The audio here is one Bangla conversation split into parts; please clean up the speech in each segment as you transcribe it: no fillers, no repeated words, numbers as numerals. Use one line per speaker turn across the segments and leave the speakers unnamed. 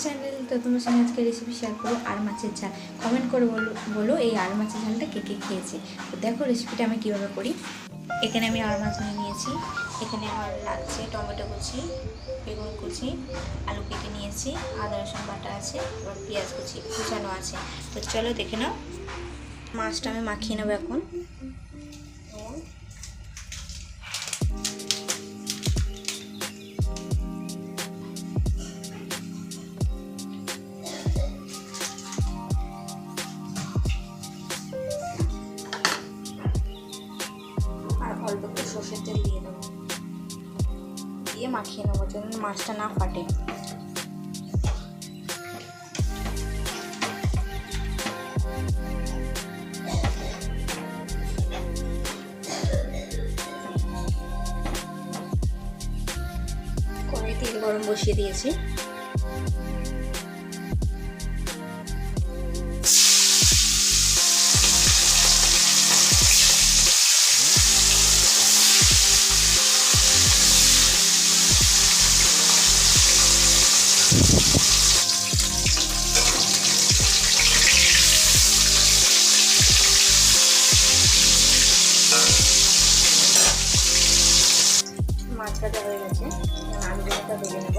চ্যানেল। তো তোমার সঙ্গে আজকে রেসিপি শেয়ার করবো আর মাছের ঝাল। কমেন্ট করে বলো এই আর মাছের ঝালটা কে কে খেয়েছে। তো দেখো রেসিপিটা আমি কীভাবে করি। এখানে আমি আর মাছ নিয়ে নিয়েছি। এখানে আমার লাগছে টমেটো কুচি, বেগুন কুচি, আলু কেটে নিয়েছি, আদা রসুন বাটা আছে, এবার পেঁয়াজ কুচি কুচানো আছে। তো চলো দেখে নাও। মাছটা আমি মাখিয়ে নেবো এখন। আর অল্প একটু সর্ষের তেল দিয়ে দেবো, দিয়ে মাখিয়ে নেবো যেন মাছটা না ফাটে। কড়াই তেল গরম বসিয়ে দিয়েছি। মাছ ভাজা হয়ে গেছে, আলুগুলোটা ভেজে নেব।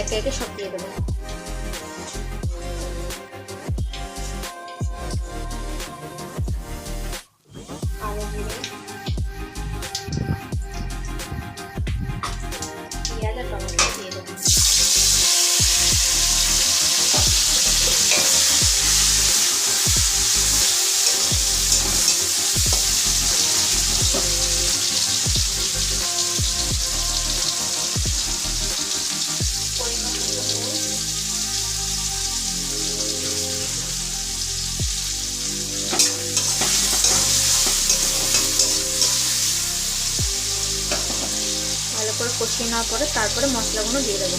একে একে সব দিয়ে দেবো। কালো জিরে, পেঁয়াজ আর টমেটো দিয়ে দেবো। ভালো করে কষিয়ে নেওয়ার পরে তারপরে মশলাগুলো দিয়ে দেবো।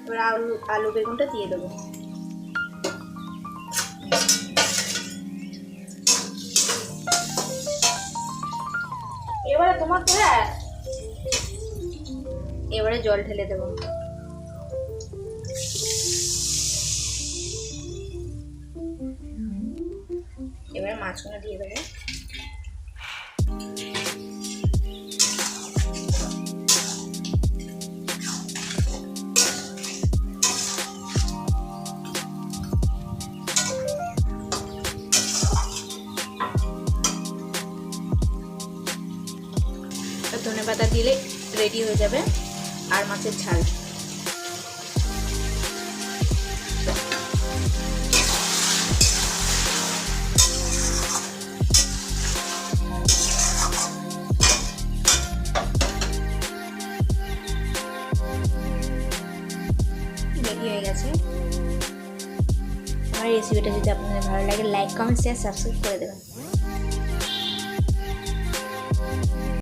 এবার আলু বেগুনটা দিয়ে দেবো। এবারে তোমার এবারে জল ঢেলে দেবো। এবারে মাছগুলো দিয়ে দেবো। ধনেপাতা দিলে রেডি হয়ে যাবে আর মাছের ঝাল। রেডি হয়ে গেছে। আমার রেসিপিটা যদি আপনাদের ভালো লাগে লাইক কমেন্ট শেয়ার সাবস্ক্রাইব করে দেবেন।